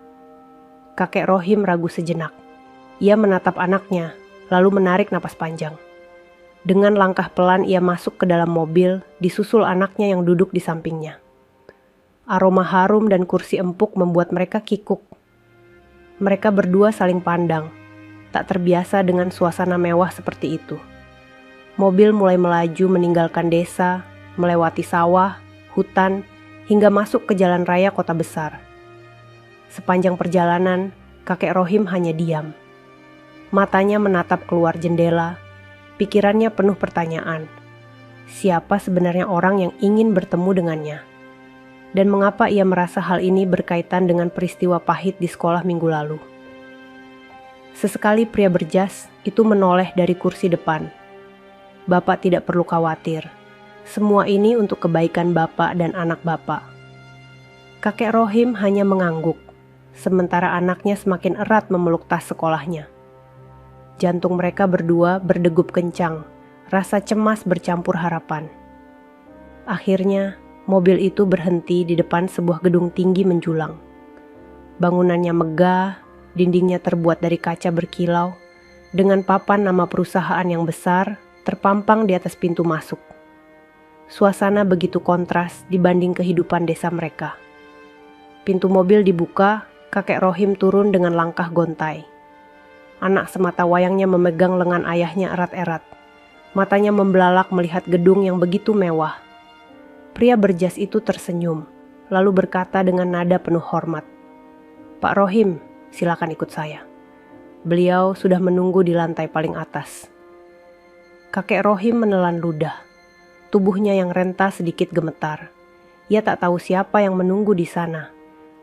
Kakek Rohim ragu sejenak. Ia menatap anaknya, lalu menarik napas panjang. Dengan langkah pelan ia masuk ke dalam mobil, disusul anaknya yang duduk di sampingnya. Aroma harum dan kursi empuk membuat mereka kikuk. Mereka berdua saling pandang, tak terbiasa dengan suasana mewah seperti itu. Mobil mulai melaju meninggalkan desa, melewati sawah, hutan, hingga masuk ke jalan raya kota besar. Sepanjang perjalanan, kakek Rohim hanya diam. Matanya menatap keluar jendela, pikirannya penuh pertanyaan. Siapa sebenarnya orang yang ingin bertemu dengannya? Dan mengapa ia merasa hal ini berkaitan dengan peristiwa pahit di sekolah minggu lalu? Sesekali pria berjas itu menoleh dari kursi depan. "Bapak tidak perlu khawatir. Semua ini untuk kebaikan Bapak dan anak Bapak." Kakek Rohim hanya mengangguk, sementara anaknya semakin erat memeluk tas sekolahnya. Jantung mereka berdua berdegup kencang, rasa cemas bercampur harapan. Akhirnya, mobil itu berhenti di depan sebuah gedung tinggi menjulang. Bangunannya megah, dindingnya terbuat dari kaca berkilau, dengan papan nama perusahaan yang besar terpampang di atas pintu masuk. Suasana begitu kontras dibanding kehidupan desa mereka. Pintu mobil dibuka, kakek Rohim turun dengan langkah gontai. Anak semata wayangnya memegang lengan ayahnya erat-erat. Matanya membelalak melihat gedung yang begitu mewah. Pria berjas itu tersenyum, lalu berkata dengan nada penuh hormat, "Pak Rohim, silakan ikut saya." Beliau sudah menunggu di lantai paling atas. Kakek Rohim menelan ludah. Tubuhnya yang renta sedikit gemetar. Ia tak tahu siapa yang menunggu di sana,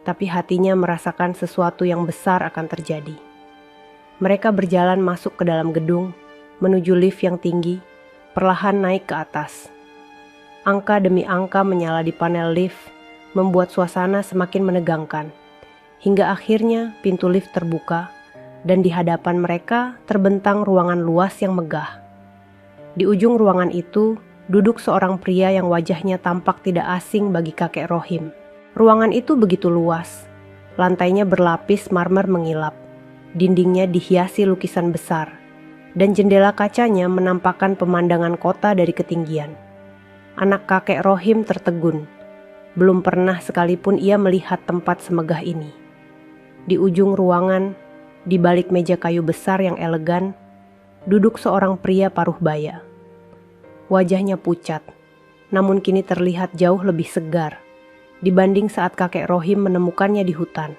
tapi hatinya merasakan sesuatu yang besar akan terjadi. Mereka berjalan masuk ke dalam gedung, menuju lift yang tinggi, perlahan naik ke atas. Angka demi angka menyala di panel lift, membuat suasana semakin menegangkan. Hingga akhirnya pintu lift terbuka, dan di hadapan mereka terbentang ruangan luas yang megah. Di ujung ruangan itu, duduk seorang pria yang wajahnya tampak tidak asing bagi kakek Rohim. Ruangan itu begitu luas, lantainya berlapis marmer mengilap, dindingnya dihiasi lukisan besar, dan jendela kacanya menampakkan pemandangan kota dari ketinggian. Anak kakek Rohim tertegun, belum pernah sekalipun ia melihat tempat semegah ini. Di ujung ruangan, di balik meja kayu besar yang elegan, duduk seorang pria paruh baya. Wajahnya pucat, namun kini terlihat jauh lebih segar dibanding saat kakek Rohim menemukannya di hutan.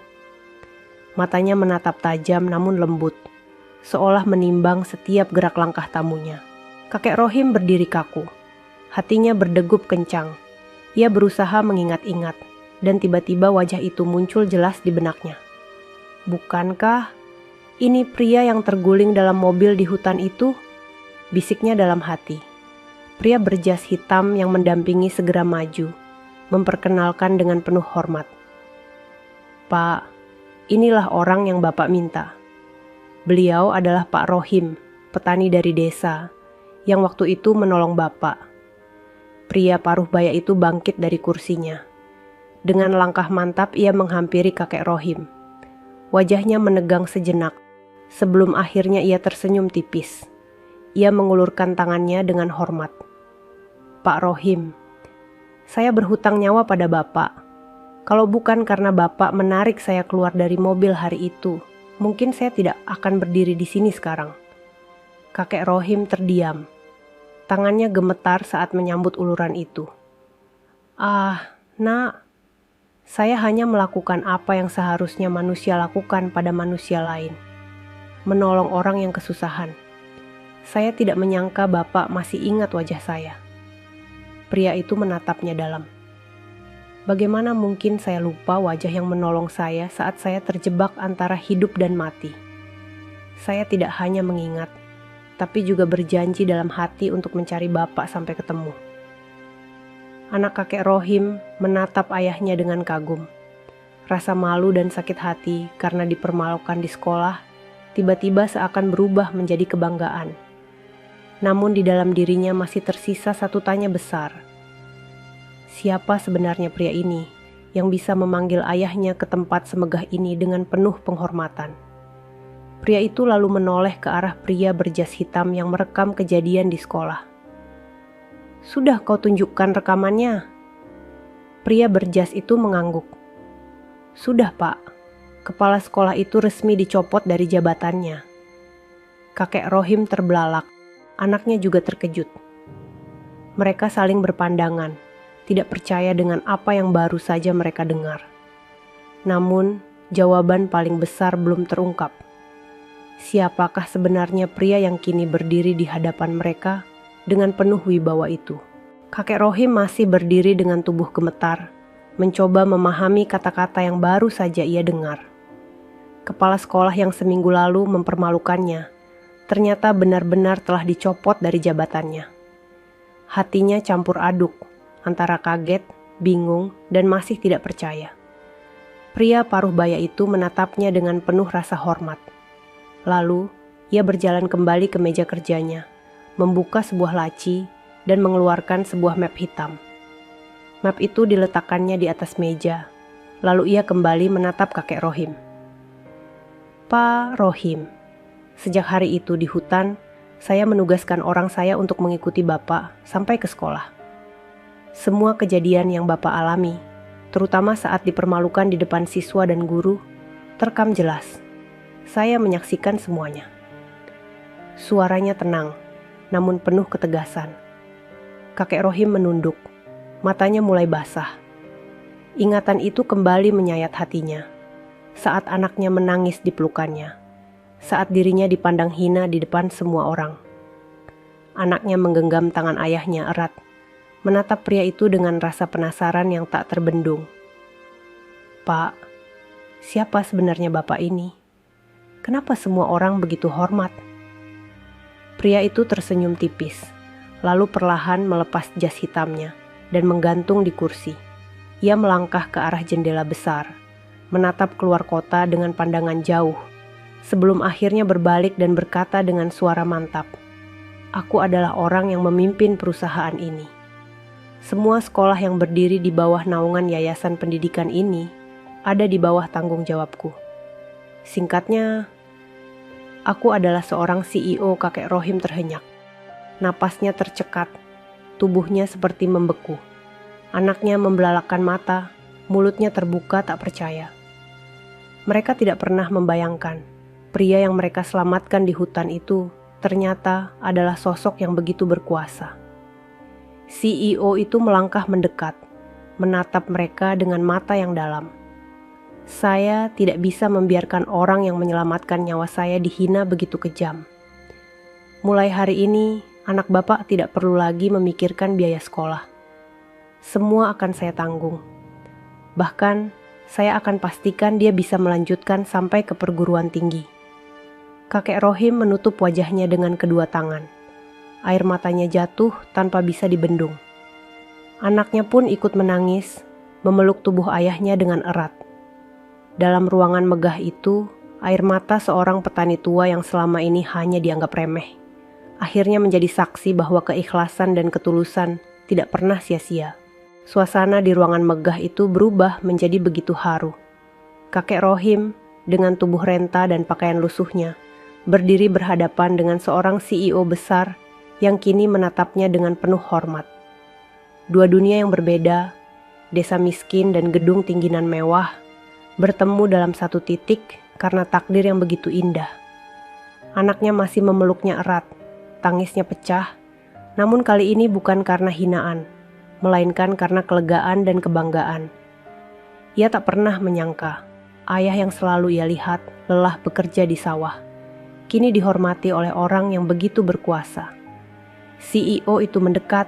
Matanya menatap tajam namun lembut, seolah menimbang setiap gerak langkah tamunya. Kakek Rohim berdiri kaku, hatinya berdegup kencang. Ia berusaha mengingat-ingat, dan tiba-tiba wajah itu muncul jelas di benaknya. "Bukankah ini pria yang terguling dalam mobil di hutan itu?" bisiknya dalam hati. Pria berjas hitam yang mendampingi segera maju, memperkenalkan dengan penuh hormat. "Pak, inilah orang yang Bapak minta. Beliau adalah Pak Rohim, petani dari desa, yang waktu itu menolong Bapak." Pria paruh baya itu bangkit dari kursinya. Dengan langkah mantap ia menghampiri kakek Rohim. Wajahnya menegang sejenak, sebelum akhirnya ia tersenyum tipis. Ia mengulurkan tangannya dengan hormat. "Pak Rohim, saya berhutang nyawa pada Bapak. Kalau bukan karena Bapak menarik saya keluar dari mobil hari itu, mungkin saya tidak akan berdiri di sini sekarang." Kakek Rohim terdiam. Tangannya gemetar saat menyambut uluran itu. "Ah, Nak, Saya hanya melakukan apa yang seharusnya manusia lakukan pada manusia lain, menolong orang yang kesusahan. Saya tidak menyangka Bapak masih ingat wajah saya. Pria itu menatapnya dalam. Bagaimana mungkin saya lupa wajah yang menolong saya saat saya terjebak antara hidup dan mati? Saya tidak hanya mengingat, tapi juga berjanji dalam hati untuk mencari Bapak sampai ketemu. Anak kakek Rohim menatap ayahnya dengan kagum. Rasa malu dan sakit hati karena dipermalukan di sekolah tiba-tiba seakan berubah menjadi kebanggaan. Namun di dalam dirinya masih tersisa satu tanya besar. Siapa sebenarnya pria ini yang bisa memanggil ayahnya ke tempat semegah ini dengan penuh penghormatan? Pria itu lalu menoleh ke arah pria berjas hitam yang merekam kejadian di sekolah. Sudah kau tunjukkan rekamannya? Pria berjas itu mengangguk. Sudah, Pak. Kepala sekolah itu resmi dicopot dari jabatannya. Kakek Rohim terbelalak. Anaknya juga terkejut. Mereka saling berpandangan, tidak percaya dengan apa yang baru saja mereka dengar. Namun, jawaban paling besar belum terungkap. Siapakah sebenarnya pria yang kini berdiri di hadapan mereka dengan penuh wibawa itu? Kakek Rohim masih berdiri dengan tubuh gemetar, mencoba memahami kata-kata yang baru saja ia dengar. Kepala sekolah yang seminggu lalu mempermalukannya, ternyata benar-benar telah dicopot dari jabatannya. Hatinya campur aduk, antara kaget, bingung, dan masih tidak percaya. Pria paruh baya itu menatapnya dengan penuh rasa hormat. Lalu, ia berjalan kembali ke meja kerjanya, membuka sebuah laci, dan mengeluarkan sebuah map hitam. Map itu diletakkannya di atas meja, lalu ia kembali menatap kakek Rohim. Pak Rohim, sejak hari itu di hutan, saya menugaskan orang saya untuk mengikuti Bapak sampai ke sekolah. Semua kejadian yang Bapak alami, terutama saat dipermalukan di depan siswa dan guru, terekam jelas. Saya menyaksikan semuanya. Suaranya tenang, namun penuh ketegasan. Kakek Rohim menunduk, matanya mulai basah. Ingatan itu kembali menyayat hatinya, saat anaknya menangis di pelukannya, saat dirinya dipandang hina di depan semua orang. Anaknya menggenggam tangan ayahnya erat, menatap pria itu dengan rasa penasaran yang tak terbendung. Pak, siapa sebenarnya Bapak ini? Kenapa semua orang begitu hormat? Pria itu tersenyum tipis, lalu perlahan melepas jas hitamnya dan menggantung di kursi. Ia melangkah ke arah jendela besar, menatap keluar kota dengan pandangan jauh, sebelum akhirnya berbalik dan berkata dengan suara mantap, "Aku adalah orang yang memimpin perusahaan ini. Semua sekolah yang berdiri di bawah naungan yayasan pendidikan ini ada di bawah tanggung jawabku. Singkatnya, aku adalah seorang CEO." Kakek Rohim terhenyak. Napasnya tercekat, tubuhnya seperti membeku. Anaknya membelalakkan mata, mulutnya terbuka tak percaya. Mereka tidak pernah membayangkan, pria yang mereka selamatkan di hutan itu ternyata adalah sosok yang begitu berkuasa. CEO itu melangkah mendekat, menatap mereka dengan mata yang dalam. Saya tidak bisa membiarkan orang yang menyelamatkan nyawa saya dihina begitu kejam. Mulai hari ini, anak Bapak tidak perlu lagi memikirkan biaya sekolah. Semua akan saya tanggung. Bahkan, saya akan pastikan dia bisa melanjutkan sampai ke perguruan tinggi. Kakek Rohim menutup wajahnya dengan kedua tangan. Air matanya jatuh tanpa bisa dibendung. Anaknya pun ikut menangis, memeluk tubuh ayahnya dengan erat. Dalam ruangan megah itu, air mata seorang petani tua yang selama ini hanya dianggap remeh, akhirnya menjadi saksi bahwa keikhlasan dan ketulusan tidak pernah sia-sia. Suasana di ruangan megah itu berubah menjadi begitu haru. Kakek Rohim, dengan tubuh renta dan pakaian lusuhnya, berdiri berhadapan dengan seorang CEO besar yang kini menatapnya dengan penuh hormat. Dua dunia yang berbeda, desa miskin dan gedung tingginan mewah, bertemu dalam satu titik karena takdir yang begitu indah. Anaknya masih memeluknya erat, tangisnya pecah, namun kali ini bukan karena hinaan, melainkan karena kelegaan dan kebanggaan. Ia tak pernah menyangka ayah yang selalu ia lihat lelah bekerja di sawah, kini dihormati oleh orang yang begitu berkuasa. CEO itu mendekat,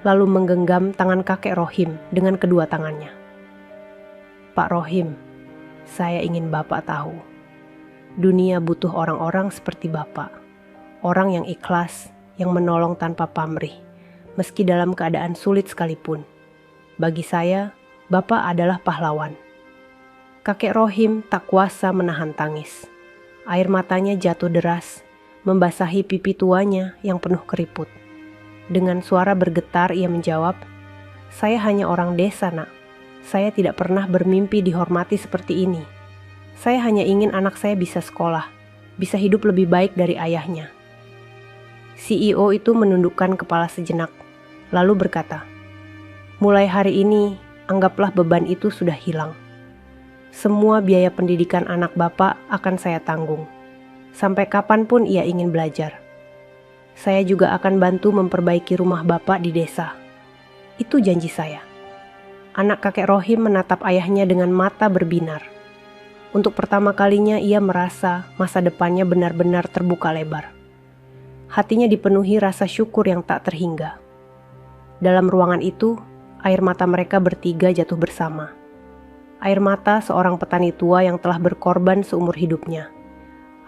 lalu menggenggam tangan kakek Rohim dengan kedua tangannya. "Pak Rohim, saya ingin Bapak tahu, dunia butuh orang-orang seperti Bapak. Orang yang ikhlas, yang menolong tanpa pamrih, meski dalam keadaan sulit sekalipun. Bagi saya, Bapak adalah pahlawan." Kakek Rohim tak kuasa menahan tangis. Air matanya jatuh deras, membasahi pipi tuanya yang penuh keriput. Dengan suara bergetar ia menjawab, "Saya hanya orang desa, Nak. Saya tidak pernah bermimpi dihormati seperti ini. Saya hanya ingin anak saya bisa sekolah, bisa hidup lebih baik dari ayahnya." CEO itu menundukkan kepala sejenak, lalu berkata, "Mulai hari ini, anggaplah beban itu sudah hilang. Semua biaya pendidikan anak Bapak akan saya tanggung, sampai kapanpun ia ingin belajar. Saya juga akan bantu memperbaiki rumah Bapak di desa. Itu janji saya." Anak kakek Rohim menatap ayahnya dengan mata berbinar. Untuk pertama kalinya ia merasa masa depannya benar-benar terbuka lebar. Hatinya dipenuhi rasa syukur yang tak terhingga. Dalam ruangan itu, air mata mereka bertiga jatuh bersama. Air mata seorang petani tua yang telah berkorban seumur hidupnya.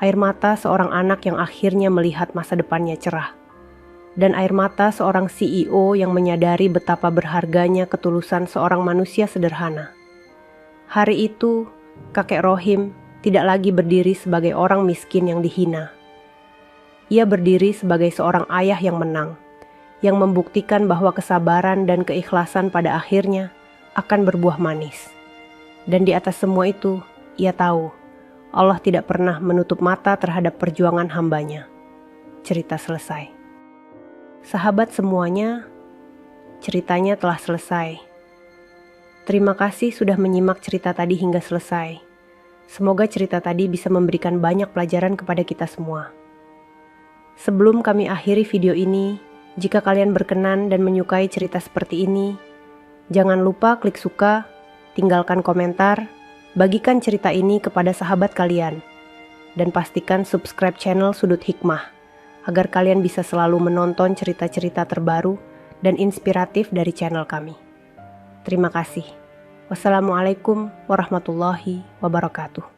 Air mata seorang anak yang akhirnya melihat masa depannya cerah. Dan air mata seorang CEO yang menyadari betapa berharganya ketulusan seorang manusia sederhana. Hari itu, kakek Rohim tidak lagi berdiri sebagai orang miskin yang dihina. Ia berdiri sebagai seorang ayah yang menang, yang membuktikan bahwa kesabaran dan keikhlasan pada akhirnya akan berbuah manis. Dan di atas semua itu, ia tahu Allah tidak pernah menutup mata terhadap perjuangan hambanya. Cerita selesai. Sahabat semuanya, ceritanya telah selesai. Terima kasih sudah menyimak cerita tadi hingga selesai. Semoga cerita tadi bisa memberikan banyak pelajaran kepada kita semua. Sebelum kami akhiri video ini, jika kalian berkenan dan menyukai cerita seperti ini, jangan lupa klik suka, tinggalkan komentar, bagikan cerita ini kepada sahabat kalian, dan pastikan subscribe channel Sudut Hikmah, agar kalian bisa selalu menonton cerita-cerita terbaru dan inspiratif dari channel kami. Terima kasih. Wassalamualaikum warahmatullahi wabarakatuh.